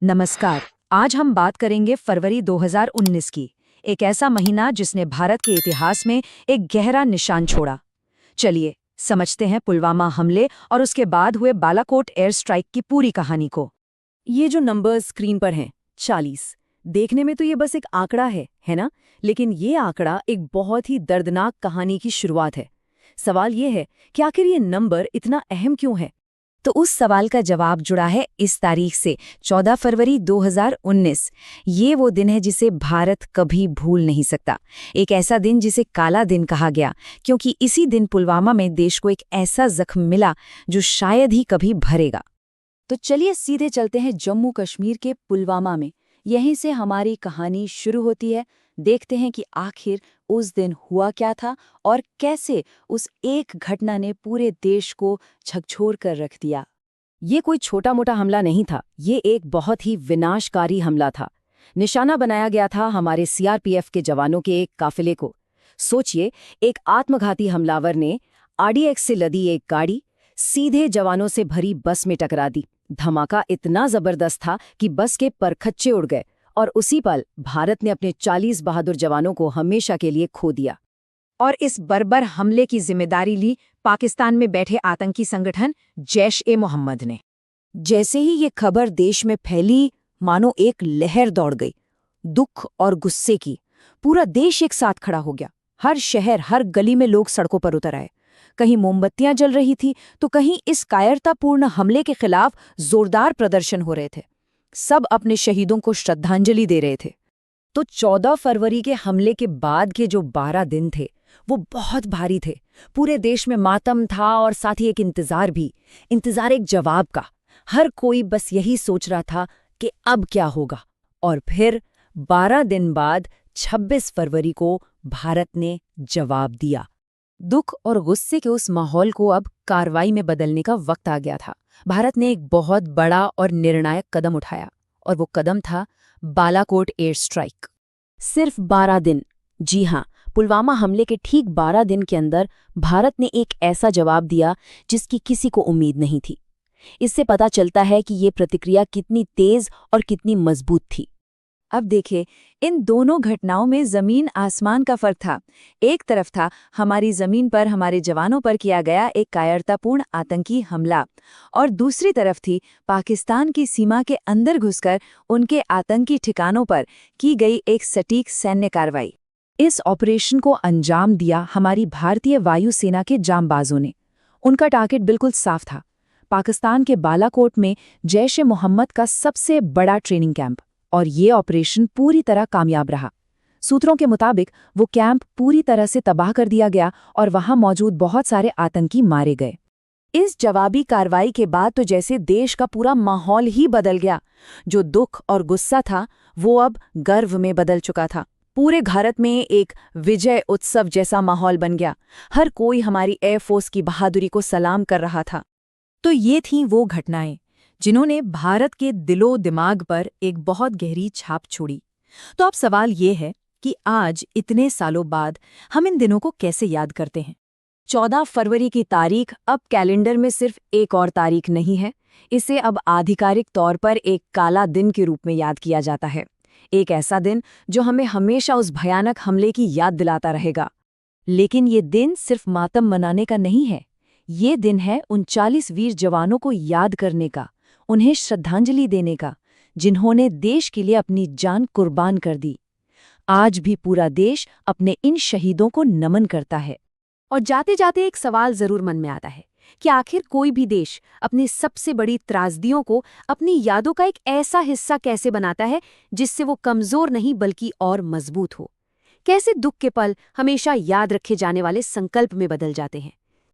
नमस्कार। आज हम बात करेंगे फरवरी 2019 की। एक ऐसा महीना जिसने भारत के इतिहास में एक गहरा निशान छोड़ा। चलिए समझते हैं पुलवामा हमले और उसके बाद हुए बालाकोट एयर स्ट्राइक की पूरी कहानी को। ये जो नंबर्स स्क्रीन पर हैं 40, देखने में तो ये बस एक आंकड़ा है ना? लेकिन ये आंकड़ा एक बहुत ही दर्दनाक कहानी की शुरुआत है। सवाल ये है कि आखिर ये नंबर इतना अहम क्यों है? तो उस सवाल का जवाब जुड़ा है इस तारीख से, 14 फरवरी 2019। ये वो दिन है जिसे भारत कभी भूल नहीं सकता। एक ऐसा दिन जिसे काला दिन कहा गया, क्योंकि इसी दिन पुलवामा में देश को एक ऐसा जख्म मिला जो शायद ही कभी भरेगा। तो चलिए सीधे चलते हैं जम्मू कश्मीर के पुलवामा में। यहीं से हमारी कहानी शुरू होती है। देखते हैं कि आखिर उस दिन हुआ क्या था और कैसे उस एक घटना ने पूरे देश को झकझोर कर रख दिया। ये कोई छोटा मोटा हमला नहीं था, ये एक बहुत ही विनाशकारी हमला था। निशाना बनाया गया था हमारे सीआरपीएफ के जवानों के एक काफिले को। सोचिए, एक आत्मघाती हमलावर ने आरडीएक्स से लदी एक गाड़ी सीधे जवानों से भरी बस में टकरा दी। धमाका इतना जबरदस्त था कि बस के परखच्चे उड़ गए और उसी पल भारत ने अपने 40 बहादुर जवानों को हमेशा के लिए खो दिया। और इस बर्बर हमले की जिम्मेदारी ली पाकिस्तान में बैठे आतंकी संगठन जैश-ए-मोहम्मद ने। जैसे ही ये खबर देश में फैली, मानो एक लहर दौड़ गई, दुख और गुस्से की। पूरा देश एक साथ खड़ा हो गया। हर शहर, हर गली में लोग सड़कों पर उतर आए। कहीं मोमबत्तियां जल रही थी तो कहीं इस कायरतापूर्ण हमले के खिलाफ जोरदार प्रदर्शन हो रहे थे। सब अपने शहीदों को श्रद्धांजलि दे रहे थे। तो 14 फरवरी के हमले के बाद के जो 12 दिन थे, वो बहुत भारी थे। पूरे देश में मातम था और साथ ही एक इंतजार भी। इंतजार एक जवाब का। हर कोई बस यही सोच रहा था कि अब क्या होगा। और फिर 12 दिन बाद 26 फरवरी को भारत ने जवाब दिया। दुख और गुस्से के उस माहौल को अब कार्रवाई में बदलने का वक्त आ गया था। भारत ने एक बहुत बड़ा और निर्णायक कदम उठाया और वो कदम था बालाकोट एयर स्ट्राइक। सिर्फ 12 दिन, जी हाँ, पुलवामा हमले के ठीक 12 दिन के अंदर भारत ने एक ऐसा जवाब दिया जिसकी किसी को उम्मीद नहीं थी। इससे पता चलता है कि ये प्रतिक्रिया कितनी तेज और कितनी मजबूत थी। अब देखिए, इन दोनों घटनाओं में जमीन आसमान का फर्क था। एक तरफ था हमारी जमीन पर हमारे जवानों पर किया गया एक कायरतापूर्ण आतंकी हमला, और दूसरी तरफ थी पाकिस्तान की सीमा के अंदर घुसकर उनके आतंकी ठिकानों पर की गई एक सटीक सैन्य कार्रवाई। इस ऑपरेशन को अंजाम दिया हमारी भारतीय वायुसेना के जांबाजों ने। उनका टारगेट बिल्कुल साफ था, पाकिस्तान के बालाकोट में जैश-ए-मोहम्मद का सबसे बड़ा ट्रेनिंग कैंप। और ये ऑपरेशन पूरी तरह कामयाब रहा। सूत्रों के मुताबिक वो कैंप पूरी तरह से तबाह कर दिया गया और वहां मौजूद बहुत सारे आतंकी मारे गए। इस जवाबी कार्रवाई के बाद तो जैसे देश का पूरा माहौल ही बदल गया। जो दुख और गुस्सा था वो अब गर्व में बदल चुका था। पूरे भारत में एक विजय उत्सव जैसा माहौल बन गया। हर कोई हमारी एयरफोर्स की बहादुरी को सलाम कर रहा था। तो ये थीं वो घटनाएं जिन्होंने भारत के दिलो दिमाग पर एक बहुत गहरी छाप छोड़ी। तो अब सवाल ये है कि आज इतने सालों बाद हम इन दिनों को कैसे याद करते हैं। 14 फरवरी की तारीख अब कैलेंडर में सिर्फ एक और तारीख नहीं है, इसे अब आधिकारिक तौर पर एक काला दिन के रूप में याद किया जाता है। एक ऐसा दिन जो हमें हमेशा उस भयानक हमले की याद दिलाता रहेगा। लेकिन ये दिन सिर्फ मातम मनाने का नहीं है, ये दिन है उन 40 वीर जवानों को याद करने का, उन्हें श्रद्धांजलि देने का, जिन्होंने देश के लिए अपनी जान कुर्बान कर दी। आज भी पूरा देश अपने इन शहीदों को नमन करता है। और जाते जाते एक सवाल जरूर मन में आता है कि आखिर कोई भी देश अपनी सबसे बड़ी त्रासदियों को अपनी यादों का एक ऐसा हिस्सा कैसे बनाता है जिससे वो कमजोर नहीं बल्कि और मजबूत हो। कैसे दुख के पल हमेशा याद रखे जाने वाले संकल्प में बदल जाते हैं।